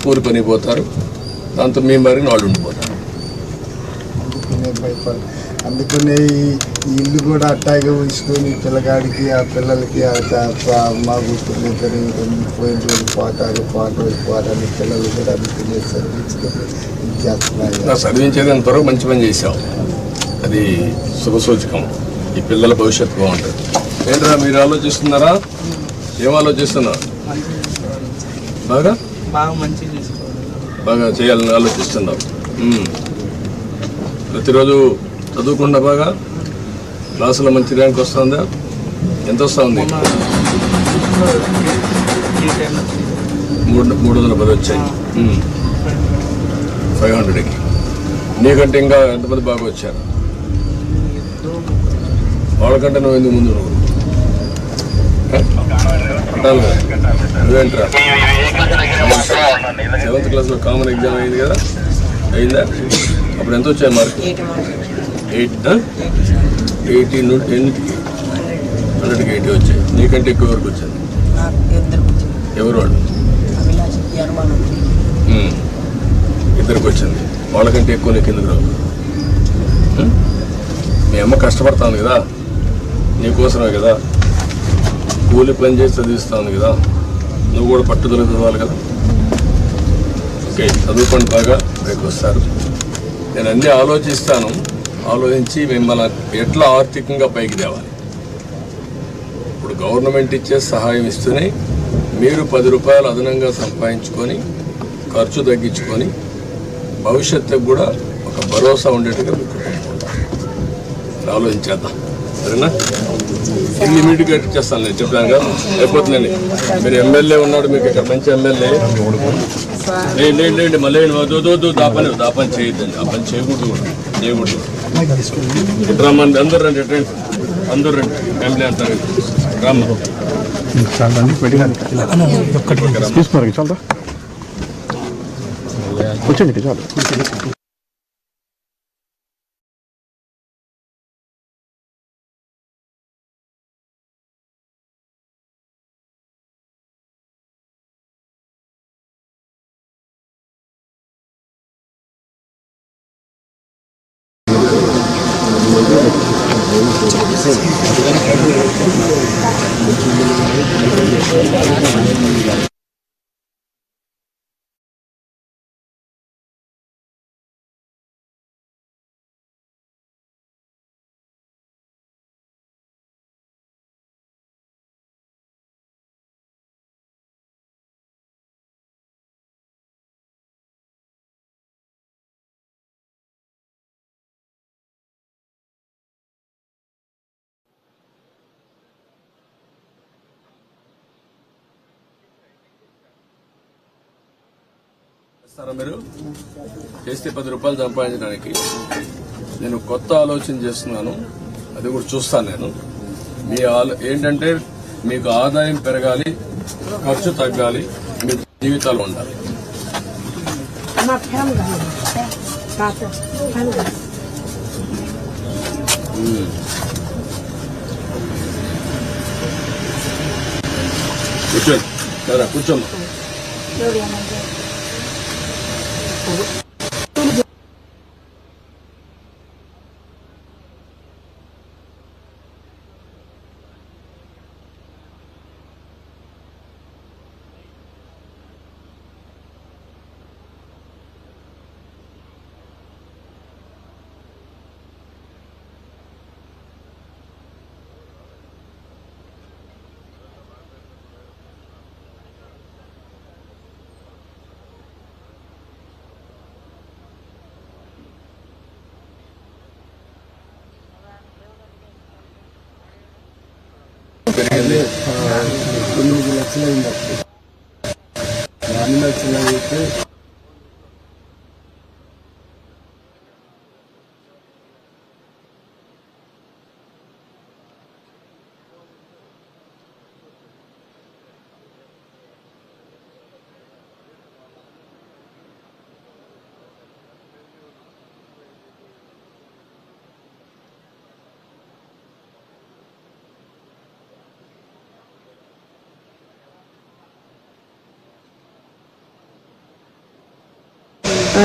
కూలి పని పోతారు, దాంతో మీ మరిగిన వాళ్ళు ఉండిపోతారు. అందుకనే ఈ ఇల్లు కూడా అట్టాగే ఉంచుకొని పిల్లగాడికి ఆ పిల్లలకి మా గుర్తుని పోయిన రోజు పోతారని పిల్లలు కూడా అందుకనే చదివించుకొని చదివించేది అంతవరకు మంచి పని చేశాం. అది శుభసూచకం. ఈ పిల్లల భవిష్యత్తు బాగుంటుంది. ఏంట్రా మీరు ఆలోచిస్తున్నారా? ఏం ఆలోచిస్తున్నారు? బాగా చేయాలని ఆలోచిస్తున్నారు. ప్రతిరోజు చదువుకుండా బాగా క్లాసులో మంచి ర్యాంక్ వస్తుందా? ఎంత వస్తుంది? 310 వచ్చాయి 500కి. నీకంటే ఇంకా ఎంతమంది బాగా వచ్చారు? వాళ్ళకంటే నువ్వు ఎందుకు ముందు? నువ్వేంట్రా 7th క్లాస్లో కామన్ ఎగ్జామ్ అయింది కదా, అయిందా? అప్పుడు ఎంత వచ్చాయి మార్క్? 80 నుండి 100కి 80 వచ్చాయి. నీకంటే ఎక్కువ వరకు వచ్చింది. ఎవరు వాళ్ళు? ఇద్దరికి వచ్చింది. వాళ్ళకంటే ఎక్కువ నీకు ఎందుకు రావు? మీ అమ్మ కష్టపడతాను కదా, నీకోసమే కదా, కూలి పని చేసి చదివిస్తాను కదా, నువ్వు కూడా పట్టుదల చదవాలి కదా. ఓకే, చదువుకొని బాగా పైకి వస్తారు. నేను అన్నీ ఆలోచిస్తాను. ఆలోచించి మిమ్మల్ని ఎట్లా ఆర్థికంగా పైకి తేవాలి. ఇప్పుడు గవర్నమెంట్ ఇచ్చే సహాయం ఇస్తూనే మీరు 10 రూపాయలు అదనంగా సంపాదించుకొని ఖర్చు తగ్గించుకొని భవిష్యత్తుకు కూడా ఒక భరోసా ఉండేట్టుగా మీకు ఆలోచించేద్దాం. సరేనా? ఇమ్మీడియట్గా చేస్తాను. నేను చెప్పాను కదా, అయిపోతుందండి. మీరు ఎమ్మెల్యే ఉన్నాడు, మీకు ఇక్కడ మంచి ఎమ్మెల్యే. లేండి మళ్ళీ దాపని చేయొద్దండి. ఆ పని చేయకూడదు కూడా, చేయకూడదు. రమ్మండి, అందరూ రండి, అందరూ రండి, ఫ్యామిలీ అంతా రమ్మ. కూర్చోండి చాలు. మీరు చేస్తే 10 రూపాయలు సంపాదించడానికి నేను కొత్త ఆలోచన చేస్తున్నాను. అది కూడా చూస్తాను నేను. మీ ఏంటంటే మీకు ఆదాయం పెరగాలి, ఖర్చు తగ్గాలి, మీ జీవితాలు ఉండాలి. కూర్చోండి కదా, కూర్చోమ్మా. పెరిగింది 9 లక్షలు అయింది. 2 లక్షలు అయితే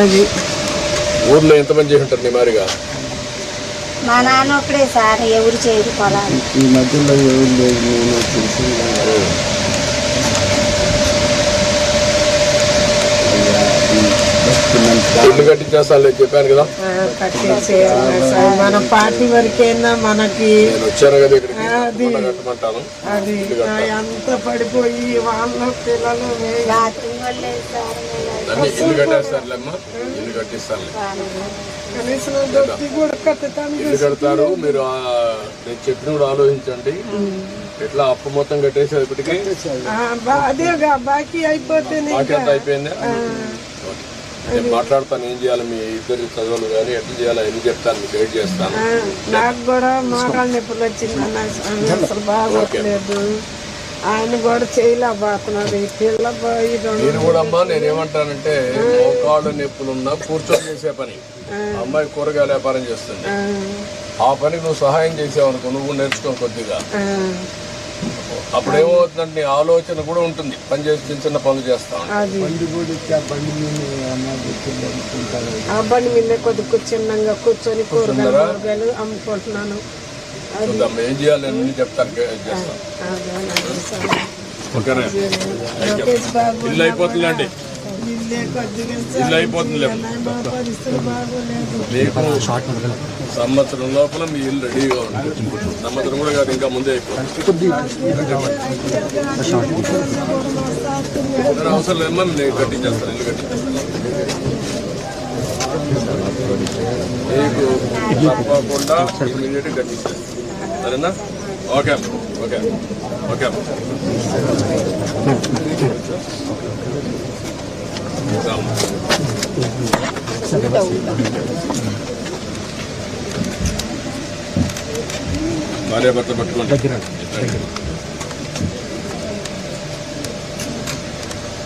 అది ఊర్లో ఎంతమంది చేసి ఉంటారు నీ మారిగా? మా నాన్న ఒకడే సార్, ఎవరు చేయరు పొలాలు. ఈ మధ్యలో ఎవరు లేదు, నేను తెలిసింది. ఇల్లు కట్టించేస్తాను చెప్పాను కదా. కట్టేసేయాలి సార్. మన పార్టీ వరకైనా మనకి నేను వచ్చాను కదా ఇక్కడికి, అది కట్టమంటాను. అది అంత పడిపోయి వాళ్ళ పిల్లలు రాత్రి వాళ్ళే సార్. అన్ని ఇల్లు కట్టేస్తారులేమ్మా, ఇల్లు కట్టిస్తాను. కనీసం దొడ్డి కూడా కట్టడానికి ఇల్లు కడతారు మీరు. నేను చెప్పిన కూడా ఆలోచించండి. ఎట్లా అప్పు మొత్తం కట్టేసేది ఇప్పటికి? అదేగా బాకీ అయిపోతే బాకీ ఎంత అయిపోయింది? నేను మాట్లాడతాను ఏం చేయాలి, మీ ఇద్దరు చదువులు కానీ ఎట్లా చేయాలి ఎన్ని చెప్తాను, మీకు గైడ్ చేస్తాను. నాకు కూడా మోకాళ్ళ నొప్పులు వచ్చిందన్న, అసలు బాగోట్లేదు. ఆయన కూడా చేయలేకపోతున్నాడు. ఈ పిల్ల నేను కూడా అమ్మా నేనేమంటానంటే మోకాళ్ళు నొప్పులున్నా కూర్చొని చేసే పని. అమ్మాయి కూరగాయల వ్యాపారం చేస్తుంది, ఆ పనికి నువ్వు సహాయం చేసావు అనుకో, నువ్వు నేర్చుకో కొద్దిగా. అప్పుడు ఏమవుతుందంటే నీ ఆలోచన కూడా ఉంటుంది, పని చేసి చిన్న చిన్న పనులు చేస్తాం. ఆ బండి మీద కొద్దిగా చిన్నగా కూర్చొని కూరగాయలు అమ్ముకుంటున్నాను. ఏం చేయాలి నేను చెప్తాను, చేస్తాను. ఓకేనా? ఇల్లు అయిపోతుందండి, ఇల్లు అయిపోతుంది. మీకు సంవత్సరం లోపల మీ ఇల్లు రెడీగా ఉంటుంది. సంవత్సరం కూడా కాదు, ఇంకా ముందే అయిపోతుంది. అవసరం లేదమ్మా, నేను కట్టించేస్తాను, ఇల్లు కట్టించేస్తాను. మీకు తప్పకుండా ఇమీడియట్గా కట్టించేస్తాను, సరేనా? Okay okay okay. భార్య భర్త పట్టుకోండి.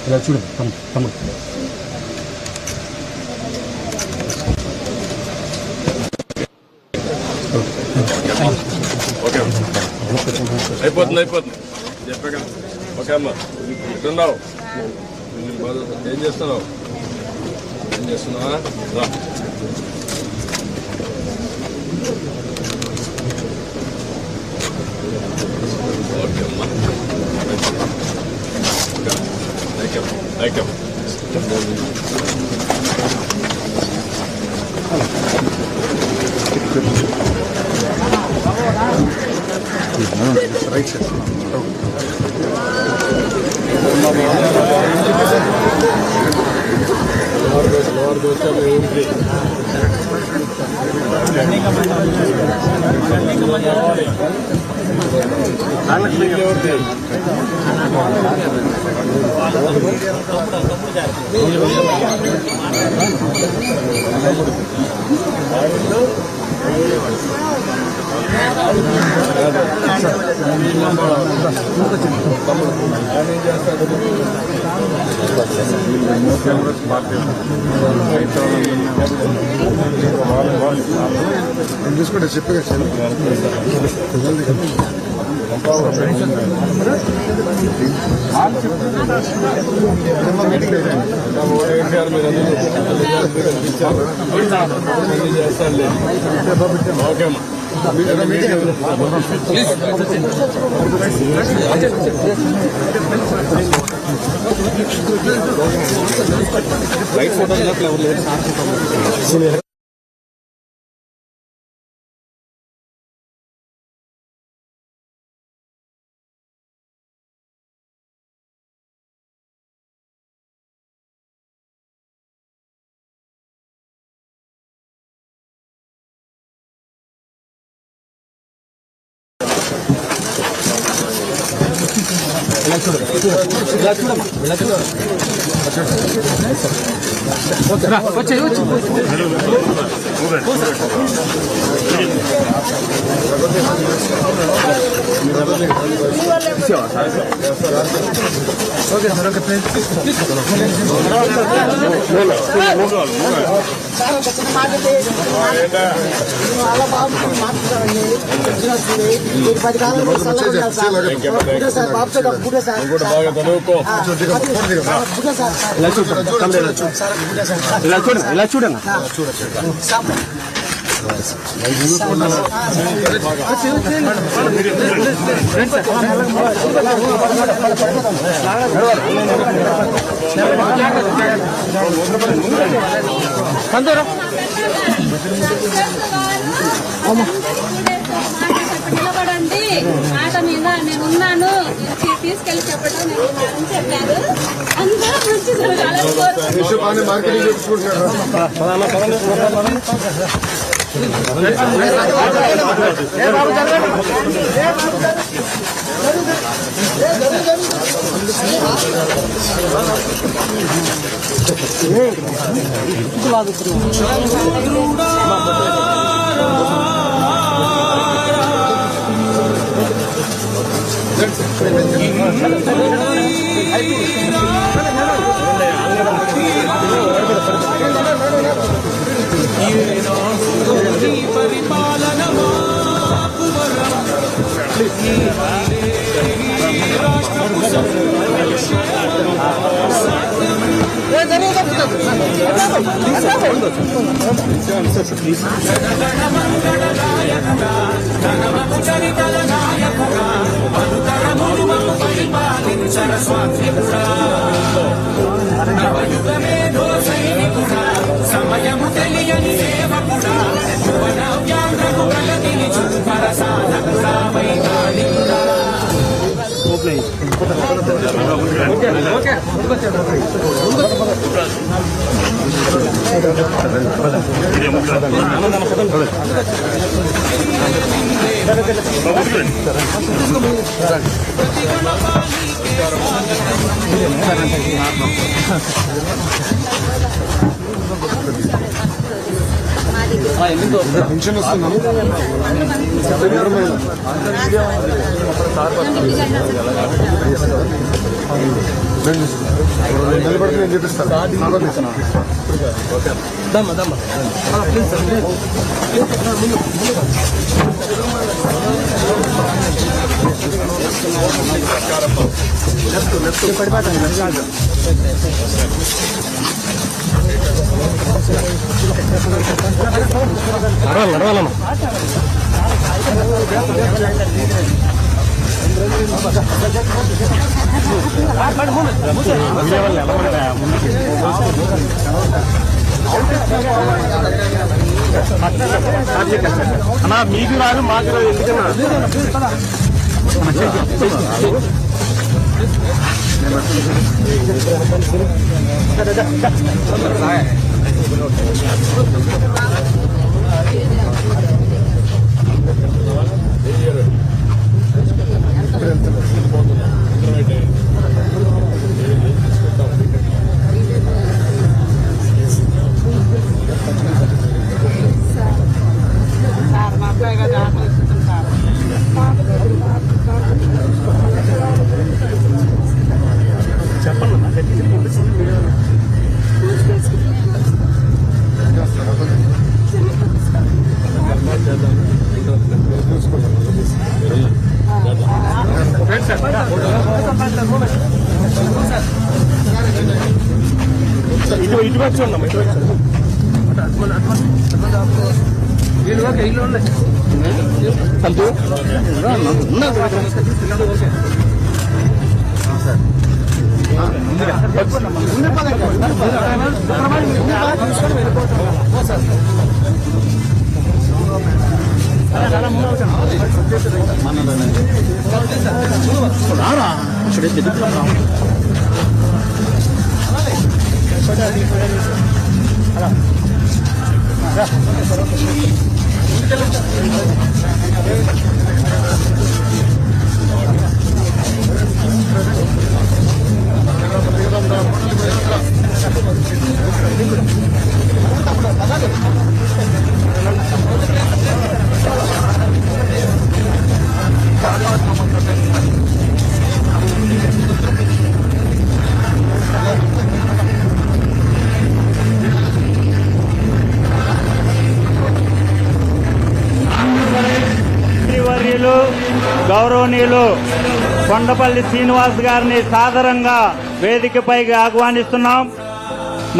ఇలా చూడండి తమ్ముడు. ఓకే అయిపోతుంది చెప్పాక. ఓకే అమ్మా, ఎట్టున్నావు? ఏం చేస్తున్నావు? రా. ఓకే అమ్మా, థ్యాంక్ యూ. Right sir. చూసుకుంటే చెప్పగా సార్. లైట్ ఫోటో బాగా చదువుకో. ఇలా చూడండి. నిలబడండి, మాట మీద నేను ఉన్నాను, తీసుకెళ్ళి చెప్పడం నేను చెప్పారు. అందరూ మంచి జరగాలని మార్కెటింగ్ చేసుకుంటున్నారు. సమయము తెలియని సేవకుడా వ్యాంధ్రకు ప్రగతిని చూపర సాధకుడా వైమానికుడా. పెన్షన్ వస్తున్నాను. నిలబడితే నేను చూపిస్తాను. నడవాలమ్మా. అన్నా మీకు రాదు మాకు రాదు ఎందుకన్నా ఇటువైపు చూడమ్మా, ఇటువైపు రారా గౌరవనీయులు కొండపల్లి శ్రీనివాస్ గారిని సాదరంగా వేదికపైకి ఆహ్వానిస్తున్నాం.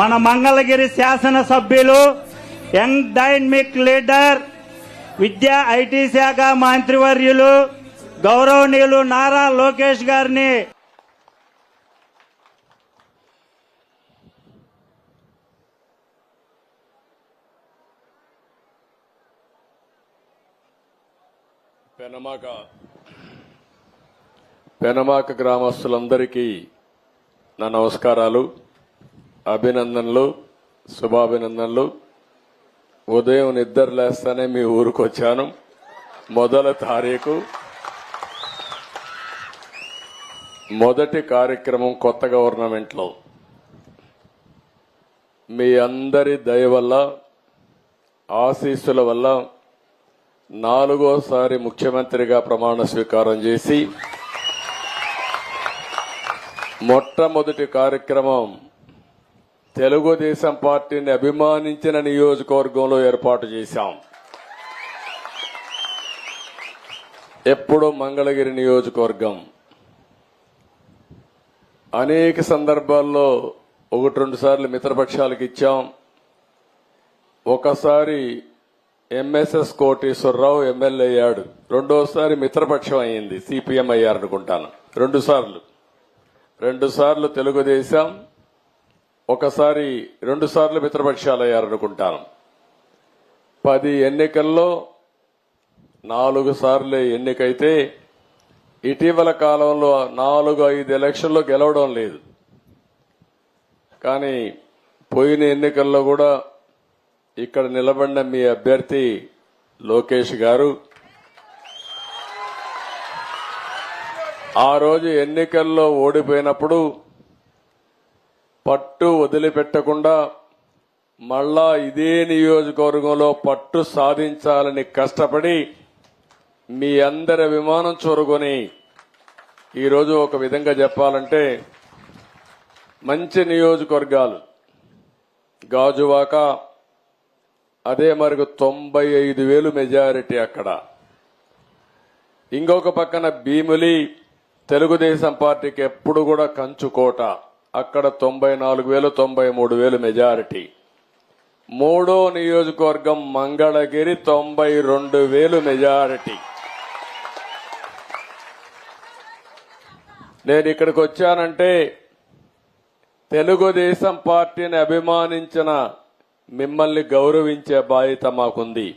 మన మంగళగిరి శాసనసభ్యులు, యంగ్ డైనమిక్ లీడర్, విద్యా ఐటీ శాఖ మంత్రివర్యులు గౌరవనీయులు నారా లోకేష్ గారిని పెనమాక గ్రామస్తులందరికీ నా నమస్కారాలు, అభినందనలు, శుభాభినందనలు. ఉదయం నిద్ర లేస్తానే మీ ఊరికి వచ్చాను. 1వ తారీఖు మొదటి కార్యక్రమం కొత్త గవర్నమెంట్లో. మీ అందరి దయ వల్ల, ఆశీస్సుల వల్ల 4వసారి ముఖ్యమంత్రిగా ప్రమాణ స్వీకారం చేసి మొట్టమొదటి కార్యక్రమం తెలుగుదేశం పార్టీని అభిమానించిన నియోజకవర్గంలో ఏర్పాటు చేశాం. ఎప్పుడో మంగళగిరి నియోజకవర్గం అనేక సందర్భాల్లో 1-2 సార్లు మిత్రపక్షాలకు ఇచ్చాం. ఒకసారి ఎంఎస్ఎస్ కోటేశ్వరరావు ఎమ్మెల్యే అయ్యాడు, 2వసారి మిత్రపక్షం అయింది, సిపిఎం అయ్యారనుకుంటాను. 2 సార్లు తెలుగుదేశం, 2 సార్లు మిత్రపక్షాలు అయ్యారనుకుంటాను. 10 ఎన్నికల్లో 4 సార్లు ఎన్నికైతే ఇటీవల కాలంలో 4-5 ఎలక్షన్లో గెలవడం లేదు. కానీ పోయిన ఎన్నికల్లో కూడా ఇక్కడ నిలబడిన మీ అభ్యర్థి లోకేష్ గారు ఆ రోజు ఎన్నికల్లో ఓడిపోయినప్పుడు పట్టు వదిలిపెట్టకుండా మళ్ళా ఇదే నియోజకవర్గంలో పట్టు సాధించాలని కష్టపడి మీ అందరి అభిమానం చూరుకొని ఈరోజు ఒక విధంగా చెప్పాలంటే మంచి నియోజకవర్గాలు గాజువాక, అదే మరికి 95,000 మెజారిటీ అక్కడ. ఇంకొక పక్కన భీములి, తెలుగుదేశం పార్టీకి ఎప్పుడు కూడా కంచుకోట, అక్కడ 94,000 93,000 మెజారిటీ. 3వ నియోజకవర్గం మంగళగిరి 92,000 మెజారిటీ. నేను ఇక్కడికి వచ్చానంటే తెలుగుదేశం పార్టీని అభిమానించిన మిమ్మల్ని గౌరవించే బాధ్యత మాకుంది.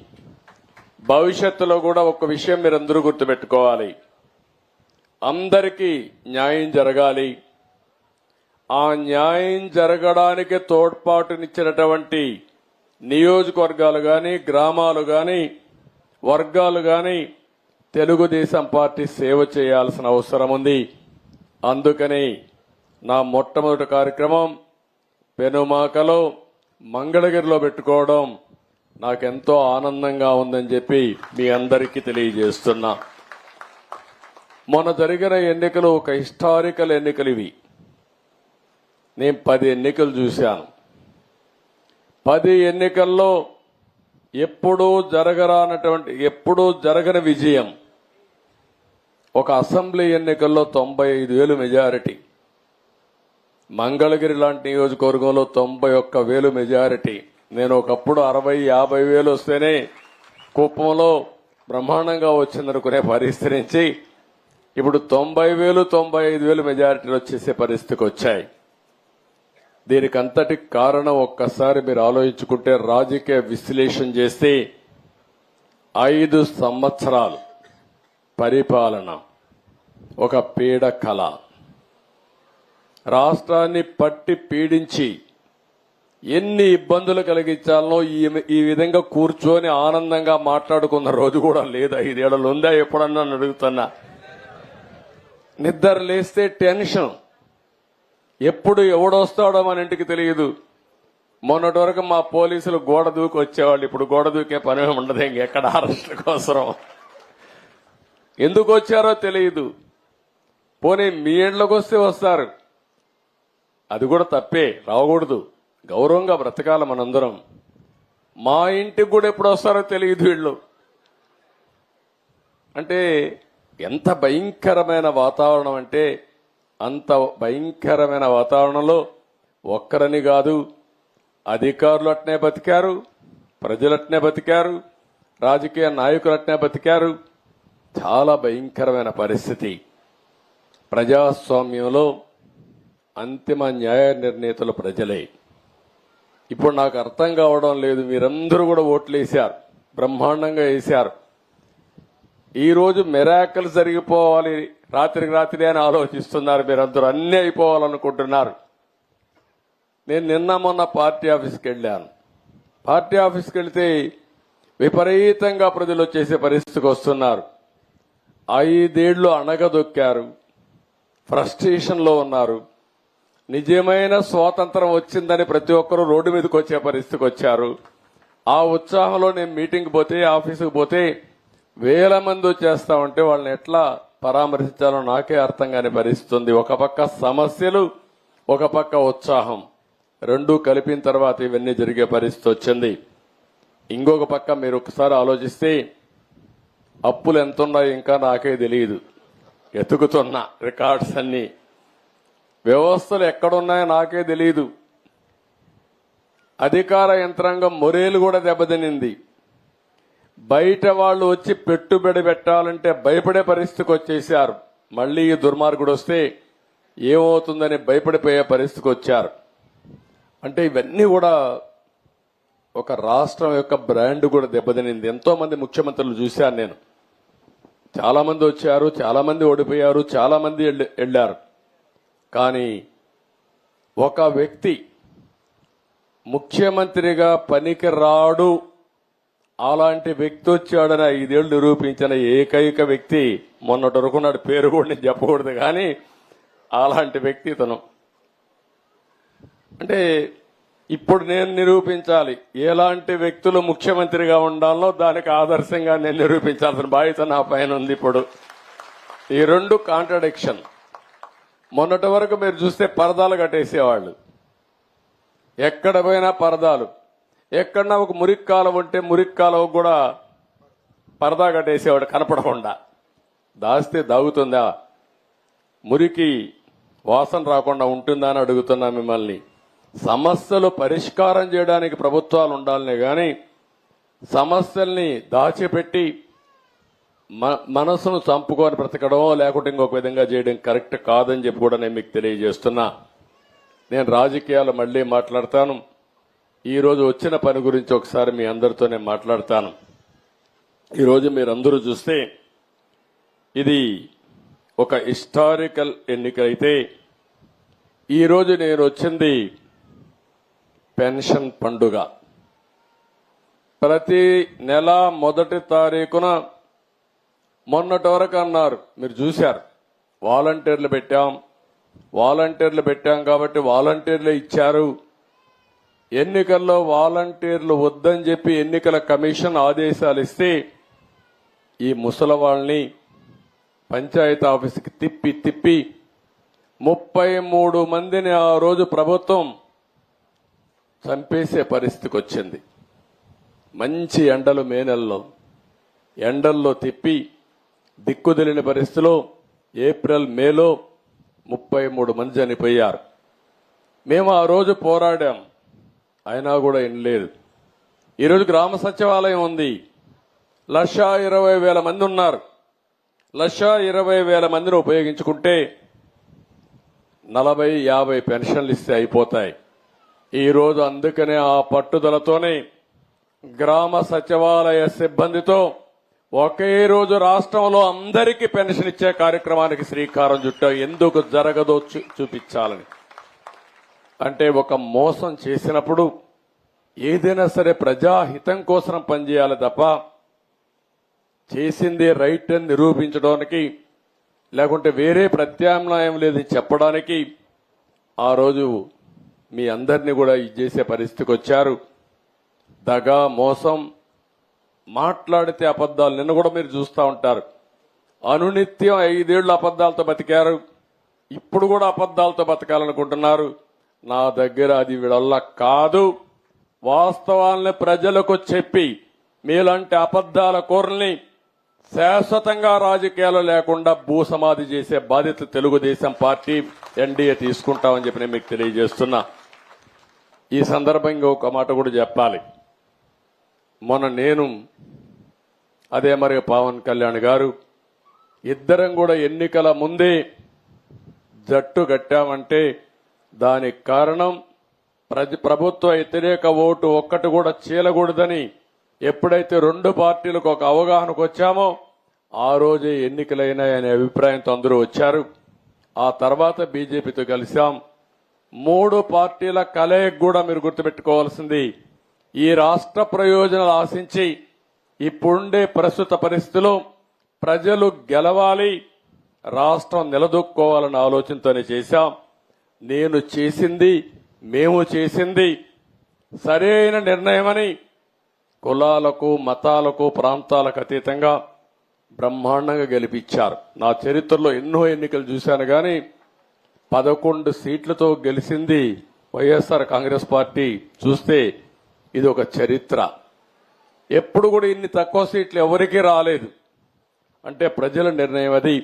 భవిష్యత్తులో కూడా ఒక విషయం మీరందరూ గుర్తుపెట్టుకోవాలి, అందరికీ న్యాయం జరగాలి. ఆ న్యాయం జరగడానికి తోడ్పాటునిచ్చినటువంటి నియోజకవర్గాలు గాని, గ్రామాలు గాని, వర్గాలు గాని తెలుగుదేశం పార్టీ సేవ చేయాల్సిన అవసరం ఉంది. అందుకని నా మొట్టమొదటి కార్యక్రమం పెనుమాకలో, మంగళగిరిలో పెట్టుకోవడం నాకెంతో ఆనందంగా ఉందని చెప్పి మీ అందరికీ తెలియజేస్తున్నా. మొన్న జరిగిన ఎన్నికలు ఒక హిస్టారికల్ ఎన్నికలు ఇవి. నేను 10 ఎన్నికలు చూశాను. 10 ఎన్నికల్లో ఎప్పుడూ జరగని విజయం. ఒక అసెంబ్లీ ఎన్నికల్లో 95,000 మెజారిటీ, మంగళగిరి లాంటి నియోజకవర్గంలో 91,000 మెజారిటీ. నేను ఒకప్పుడు 60,000-50,000 వస్తేనే కుప్పంలో బ్రహ్మాండంగా వచ్చిందనుకునే పరిస్థితి నుంచి ఇప్పుడు 90,000-95,000 మెజారిటీలు వచ్చేసే పరిస్థితికి వచ్చాయి. దీనికి అంతటి కారణం ఒక్కసారి మీరు ఆలోచించుకుంటే, రాజకీయ విశ్లేషణ చేస్తే 5 సంవత్సరాలు పరిపాలన ఒక పీడ కళ, రాష్ట్రాన్ని పట్టి పీడించి ఎన్ని ఇబ్బందులు కలిగించాలనో ఈ విధంగా కూర్చొని ఆనందంగా మాట్లాడుకున్న రోజు కూడా లేదు. 5 ఏళ్లు ఉందా ఎప్పుడన్నా అడుగుతున్నా. నిద్ర లేస్తే టెన్షన్, ఎప్పుడు ఎవడొస్తాడో మన ఇంటికి తెలియదు. మొన్నటి వరకు మా పోలీసులు గోడ దూకి వచ్చేవాళ్ళు, ఇప్పుడు గోడ దూకే పని ఉండదు. ఇంకెక్కడ అరెస్టుల కోసం ఎందుకు వచ్చారో తెలియదు. పోనీ మీ ఇంట్లోకి వస్తే వస్తారు, అది కూడా తప్పే, రాకూడదు. గౌరవంగా బ్రతకాలి మనందరం. మా ఇంటికి కూడా ఎప్పుడు వస్తారో తెలియదు వీళ్ళు. అంటే ఎంత భయంకరమైన వాతావరణం అంటే అంత భయంకరమైన వాతావరణంలో ఒక్కరని కాదు, అధికారులు అట్నే బతికారు, ప్రజలు అట్నే బతికారు, రాజకీయ నాయకులు అట్నే బతికారు. చాలా భయంకరమైన పరిస్థితి. ప్రజాస్వామ్యంలో అంతిమ న్యాయ నిర్ణేతలు ప్రజలే. ఇప్పుడు నాకు అర్థం కావడం లేదు, మీరందరూ కూడా ఓట్లు వేశారు, బ్రహ్మాండంగా వేశారు. ఈరోజు మిరాకిల్ జరిగిపోవాలి రాత్రికి రాత్రి అని ఆలోచిస్తున్నారు. మీరందరూ అన్నీ అయిపోవాలనుకుంటున్నారు. నేను నిన్న మొన్న పార్టీ ఆఫీస్కి వెళ్ళాను. పార్టీ ఆఫీస్కి వెళితే విపరీతంగా ప్రజలు వచ్చేసే పరిస్థితికి వస్తున్నారు. 5 ఏళ్లు అణగదొక్కారు, ఫ్రస్ట్రేషన్లో ఉన్నారు. నిజమైన స్వాతంత్రం వచ్చిందని ప్రతి ఒక్కరూ రోడ్డు మీదకి వచ్చే పరిస్థితికి వచ్చారు. ఆ ఉత్సాహంలో నేను మీటింగ్కి పోతే, ఆఫీసుకు పోతే వేల మంది వచ్చేస్తా ఉంటే వాళ్ళని ఎట్లా పరామర్శించాలో నాకే అర్థం కాని పరిస్థితి ఉంది. ఒక పక్క సమస్యలు, ఒక పక్క ఉత్సాహం, రెండూ కలిపిన తర్వాత ఇవన్నీ జరిగే పరిస్థితి వచ్చింది. ఇంకొక పక్క మీరు ఒకసారి ఆలోచిస్తే అప్పులు ఎంతున్నాయో ఇంకా నాకే తెలియదు. ఎతుకుతున్నా రికార్డ్స్ అన్ని, వ్యవస్థలు ఎక్కడున్నాయో నాకే తెలియదు. అధికార యంత్రాంగం మొరేలు కూడా దెబ్బతినింది. బయట వాళ్ళు వచ్చి పెట్టుబడి పెట్టాలంటే భయపడే పరిస్థితికి వచ్చేశారు. మళ్లీ ఈ దుర్మార్గుడు వస్తే ఏమవుతుందని భయపడిపోయే పరిస్థితికి వచ్చారు. అంటే ఇవన్నీ కూడా ఒక రాష్ట్రం యొక్క బ్రాండ్ కూడా దెబ్బతినింది. ఎంతో మంది ముఖ్యమంత్రులు చూశాను నేను. చాలా మంది వచ్చారు, చాలా మంది ఓడిపోయారు, చాలా మంది వెళ్లారు. కానీ ఒక వ్యక్తి ముఖ్యమంత్రిగా పనికి రాడు, అలాంటి వ్యక్తి వచ్చాడని 5 ఏళ్లు నిరూపించిన ఏకైక వ్యక్తి మొన్నటి వరకు నాడు పేరు కూడా నేను చెప్పకూడదు, కానీ అలాంటి వ్యక్తి తను. అంటే ఇప్పుడు నేను నిరూపించాలి ఎలాంటి వ్యక్తులు ముఖ్యమంత్రిగా ఉండాలో, దానికి ఆదర్శంగా నేను నిరూపించాల్సిన బాధ్యత నా పైన ఉంది. ఇప్పుడు ఈ రెండు కాంట్రడిక్షన్. మొన్నటి వరకు మీరు చూస్తే పరదాలు కట్టేసేవాళ్ళు, ఎక్కడ పోయినా పరదాలు. ఎక్కడన్నా ఒక మురికి కాలువ ఉంటే మురికి కాలువ కూడా పరదా కట్టేసేవాడు కనపడకుండా. దాస్తే దాగుతుందా? మురికి వాసన రాకుండా ఉంటుందా అని అడుగుతున్నా మిమ్మల్ని. సమస్యలు పరిష్కారం చేయడానికి ప్రభుత్వాలు ఉండాలనే గాని సమస్యల్ని దాచిపెట్టి మనసును చంపుకొని బ్రతకడం, లేకుంటే ఇంకొక విధంగా చేయడం కరెక్ట్ కాదని చెప్పి కూడా నేను మీకు తెలియజేస్తున్నా. నేను రాజకీయాలు మళ్లీ మాట్లాడతాను. ఈ రోజు వచ్చిన పని గురించి ఒకసారి మీ అందరితో నేను మాట్లాడతాను. ఈరోజు మీరందరూ చూస్తే ఇది ఒక హిస్టారికల్ ఎన్నిక అయితే, ఈరోజు నేను వచ్చింది పెన్షన్ పండుగ. ప్రతి నెల మొదటి తారీఖున మొన్నటి వరకు అన్నారు, మీరు చూశారు, వాలంటీర్లు పెట్టాం కాబట్టి వాలంటీర్లు ఇచ్చారు. ఎన్నికల్లో వాలంటీర్లు వద్దని చెప్పి ఎన్నికల కమిషన్ ఆదేశాలు ఇస్తే ఈ ముసలవాళ్ళని పంచాయతీ ఆఫీసుకి తిప్పి 33 మందిని ఆ రోజు ప్రభుత్వం చంపేసే పరిస్థితికి వచ్చింది. మంచి ఎండలు, మే నెలలో ఎండల్లో తిప్పి దిక్కుదెలిని పరిస్థితిలో ఏప్రిల్, మేలో 33 మంది చనిపోయారు. మేము ఆ రోజు పోరాడాం, అయినా కూడా వినలేదు. ఈరోజు గ్రామ సచివాలయం ఉంది, 1,20,000 మంది ఉన్నారు. 1,20,000 మందిని ఉపయోగించుకుంటే 40-50 పెన్షన్లు ఇస్తే అయిపోతాయి. ఈ రోజు అందుకనే ఆ పట్టుదలతోనే గ్రామ సచివాలయ సిబ్బందితో ఒకే రోజు రాష్ట్రంలో అందరికీ పెన్షన్ ఇచ్చే కార్యక్రమానికి శ్రీకారం చుట్టాం. ఎందుకు జరగదో చూపించాలని. అంటే ఒక మోసం చేసినప్పుడు ఏదైనా సరే ప్రజాహితం కోసం పనిచేయాలి తప్ప చేసింది రైట్ అని నిరూపించడానికి, లేకుంటే వేరే ప్రత్యామ్నాయం లేదని చెప్పడానికి ఆ రోజు మీ అందరినీ కూడా చేసే పరిస్థితికి వచ్చారు. దగా, మోసం, మాట్లాడితే అబద్దాలు. నిన్న కూడా మీరు చూస్తూ ఉంటారు, అనునిత్యం 5 ఏళ్లు అబద్దాలతో బతికారు, ఇప్పుడు కూడా అబద్దాలతో బతకాలనుకుంటున్నారు. నా దగ్గర అది వీళ్ళ కాదు. వాస్తవాలను ప్రజలకు చెప్పి మీలాంటి అబద్దాల కోరల్ని శాశ్వతంగా రాజకీయాలు లేకుండా భూసమాధి చేసే బాధ్యత తెలుగుదేశం పార్టీ ఎన్డీఏ తీసుకుంటామని చెప్పి నేను మీకు తెలియజేస్తున్నా. ఈ సందర్భంగా ఒక మాట కూడా చెప్పాలి. మొన్న నేను అదే మరి పవన్ కళ్యాణ్ గారు ఇద్దరం కూడా ఎన్నికల ముందే జట్టు కట్టామంటే దానికి కారణం ప్రభుత్వ వ్యతిరేక ఓటు ఒక్కటి కూడా చీలకూడదని ఎప్పుడైతే రెండు పార్టీలకు ఒక అవగాహనకు వచ్చామో ఆ రోజే ఎన్నికలైనాయనే అభిప్రాయంతో అందరూ వచ్చారు. ఆ తర్వాత బీజేపీతో కలిశాం. 3 పార్టీల కలయిక కూడా మీరు గుర్తుపెట్టుకోవాల్సింది ఈ రాష్ట్ర ప్రయోజనాలు ఆశించి ఇప్పుడుండే ప్రస్తుత పరిస్థితిలో ప్రజలు గెలవాలి, రాష్ట్రం నిలదొక్కుకోవాలన్న ఆలోచనతోనే చేశాం. నేను చేసింది, మేము చేసింది సరైన నిర్ణయమని కులాలకు, మతాలకు, ప్రాంతాలకు అతీతంగా బ్రహ్మాండంగా గెలిపించారు. నా చరిత్రలో ఎన్నో ఎన్నికలు చూశాను కానీ 11 సీట్లతో గెలిచింది వైఎస్ఆర్ కాంగ్రెస్ పార్టీ చూస్తే ఇది ఒక చరిత్ర. ఎప్పుడు కూడా ఇన్ని తక్కువ సీట్లు ఎవరికీ రాలేదు. అంటే ప్రజల నిర్ణయం అది.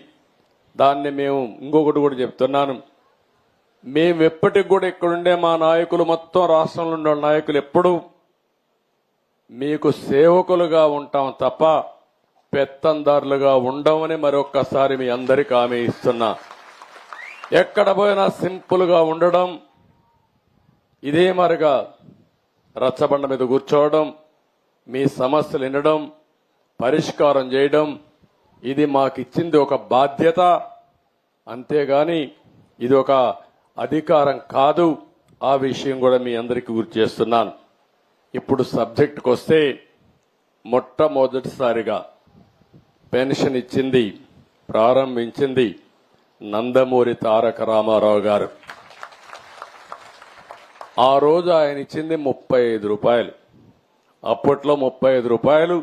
దాన్ని మేము ఇంకొకటి కూడా చెప్తున్నాను, మేము ఎప్పటికి కూడా ఇక్కడుండే మా నాయకులు మొత్తం రాష్ట్రంలో ఉండే నాయకులు ఎప్పుడు మీకు సేవకులుగా ఉంటాం తప్ప పెత్తందారులుగా ఉండమని మరొక్కసారి మీ అందరికీ హామీ ఇస్తున్నా. ఎక్కడ పోయినా సింపుల్ గా ఉండడం, ఇదే మరిగా రచ్చబండ మీద కూర్చోవడం, మీ సమస్యలు వినడం, పరిష్కారం చేయడం, ఇది మాకిచ్చింది ఒక బాధ్యత. అంతేగాని ఇది ఒక అధికారం కాదు. ఆ విషయం కూడా మీ అందరికీ గుర్తు చేస్తున్నాను. ఇప్పుడు సబ్జెక్టుకు వస్తే మొట్టమొదటిసారిగా పెన్షన్ ఇచ్చింది, ప్రారంభించింది నందమూరి తారక రామారావు గారు. ఆ రోజు ఆయన ఇచ్చింది 35 రూపాయలు. అప్పట్లో 35 రూపాయలు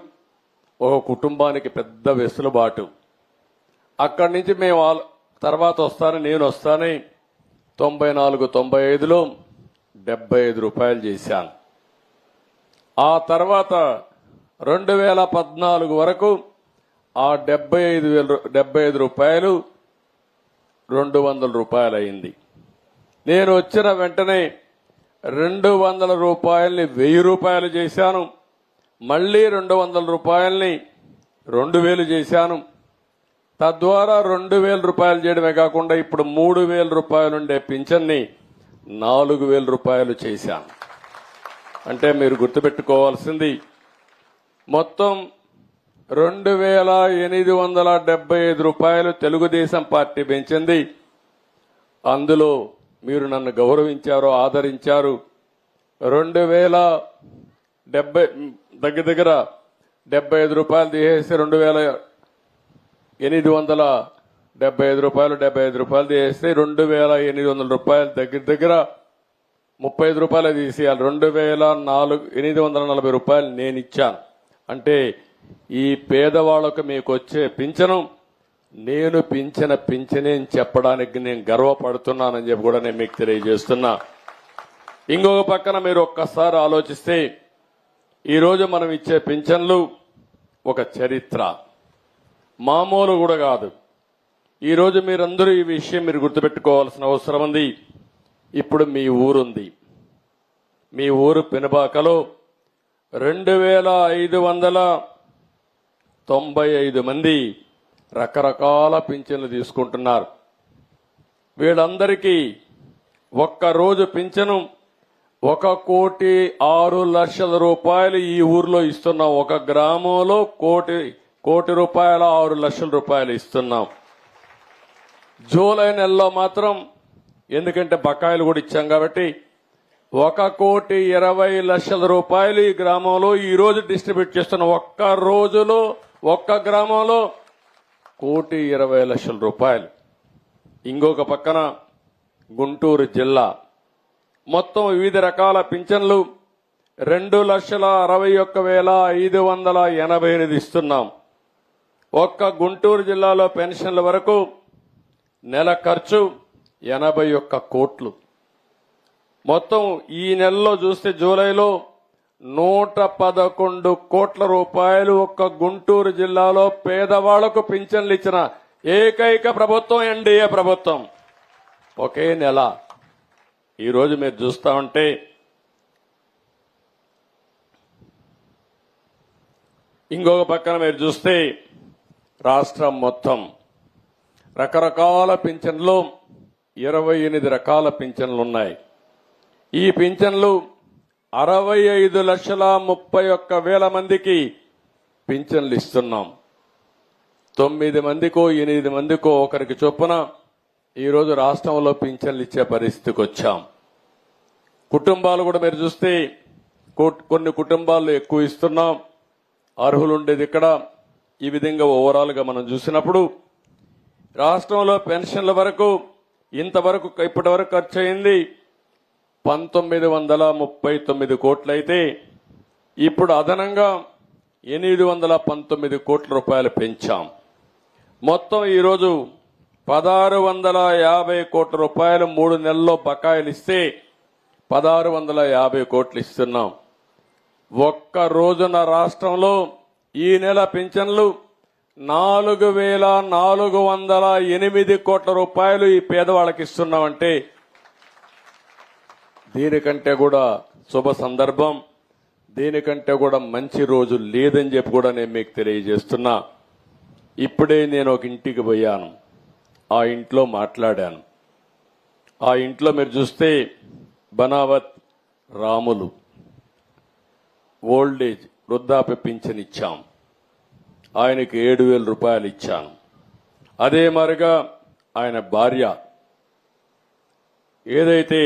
ఒక కుటుంబానికి పెద్ద వెసులుబాటు. అక్కడి నుంచి మేము తర్వాత వస్తాను, నేను వస్తానని 94-95లో 75 రూపాయలు చేశాను. ఆ తర్వాత 2014 వరకు ఆ 75 రూపాయలు 200 రూపాయలు అయింది. నేను వచ్చిన వెంటనే 200 రూపాయల్ని 1000 రూపాయలు చేశాను. మళ్లీ 200 రూపాయల్ని 2000 చేశాను. తద్వారా 2000 రూపాయలు చేయడమే కాకుండా ఇప్పుడు 3000 రూపాయలుండే పింఛన్ని 4000 రూపాయలు చేశాను. అంటే మీరు గుర్తుపెట్టుకోవాల్సింది మొత్తం 2875 రూపాయలు తెలుగుదేశం పార్టీ పెంచింది. అందులో మీరు నన్ను గౌరవించారు, ఆదరించారు. 2070 దగ్గర 75 రూపాయలు తీసేసి 2875 రూపాయలు 75 రూపాయలు తీసేసి 2800 రూపాయలు దగ్గర 35 రూపాయలు తీసేయాలి. 2840 రూపాయలు నేను ఇచ్చాను. అంటే ఈ పేదవాళ్లకు మీకు వచ్చే పింఛను నేను పింఛనే అని చెప్పడానికి నేను గర్వపడుతున్నానని చెప్పి కూడా నేను మీకు తెలియజేస్తున్నా. ఇంకొక పక్కన మీరు ఒక్కసారి ఆలోచిస్తే ఈరోజు మనం ఇచ్చే పింఛన్లు ఒక చరిత్ర, మామూలు కూడా కాదు. ఈరోజు మీరందరూ ఈ విషయం మీరు గుర్తుపెట్టుకోవాల్సిన అవసరం ఉంది. ఇప్పుడు మీ ఊరుంది, మీ ఊరు పెనుబాకలో 2595 మంది రకరకాల పింఛన్లు తీసుకుంటున్నారు. వీళ్ళందరికీ ఒక్కరోజు పింఛను 1,06,00,000 రూపాయలు ఈ ఊర్లో ఇస్తున్నాం. ఒక గ్రామంలో కోటి రూపాయల 6 లక్షల రూపాయలు ఇస్తున్నాం. జూలై నెలలో మాత్రం, ఎందుకంటే బకాయిలు కూడా ఇచ్చాం కాబట్టి 1,20,00,000 రూపాయలు ఈ గ్రామంలో ఈ రోజు డిస్ట్రిబ్యూట్ చేస్తున్నాం. ఒక్క రోజులో ఒక్క గ్రామంలో 1,20,00,000 రూపాయలు. ఇంకొక పక్కన గుంటూరు జిల్లా మొత్తం వివిధ రకాల పింఛన్లు 2,61,588 ఇస్తున్నాం. ఒక్క గుంటూరు జిల్లాలో పెన్షన్ల వరకు నెల ఖర్చు 81 కోట్లు. మొత్తం ఈ నెలలో చూస్తే జూలైలో 111 కోట్ల రూపాయలు ఒక్క గుంటూరు జిల్లాలో పేదవాళ్లకు పింఛన్లు ఇచ్చిన ఏకైక ప్రభుత్వం ఎన్డీఏ ప్రభుత్వం. ఒకే నెల. ఈరోజు మీరు చూస్తా ఉంటే ఇంకొక పక్కన మీరు చూస్తే రాష్ట్రం మొత్తం రకరకాల పింఛన్లు 28 రకాల పింఛన్లు ఉన్నాయి. ఈ పింఛన్లు 65,31,000 మందికి పింఛన్లు ఇస్తున్నాం. 9 మందికో 8 మందికో ఒకరికి చొప్పున ఈరోజు రాష్ట్రంలో పింఛన్లు ఇచ్చే పరిస్థితికి వచ్చాం. కుటుంబాలు కూడా మీరు చూస్తే కొన్ని కుటుంబాల్లో ఎక్కువ ఇస్తున్నాం. అర్హులు ఉండేది ఇక్కడ. ఈ విధంగా ఓవరాల్ గా మనం చూసినప్పుడు రాష్ట్రంలో పెన్షన్ల వరకు ఇంతవరకు ఇప్పటి వరకు ఖర్చు అయింది 1939 కోట్లయితే ఇప్పుడు అదనంగా 819 కోట్ల రూపాయలు పెంచాం. మొత్తం ఈరోజు 1650 కోట్ల రూపాయలు 3 నెలల్లో బకాయిలు ఇస్తే 1650 కోట్లు ఇస్తున్నాం. ఒక్క రోజున రాష్ట్రంలో ఈ నెల పింఛన్లు 4,408 కోట్ల రూపాయలు ఈ పేదవాళ్ళకి ఇస్తున్నామంటే దీనికంటే కూడా శుభ సందర్భం, దీనికంటే కూడా మంచి రోజు లేదని చెప్పి కూడా నేను మీకు తెలియజేస్తున్నా. ఇప్పుడే నేను ఒక ఇంటికి పోయాను. ఆ ఇంట్లో మాట్లాడాను. ఆ ఇంట్లో మీరు చూస్తే బనావత్ రాములు ఓల్డేజ్ వృద్ధాప్య పింఛన్ ఇచ్చాం. ఆయనకి 7,000 రూపాయలు ఇచ్చాను. అదే మరిగా ఆయన భార్య ఏదైతే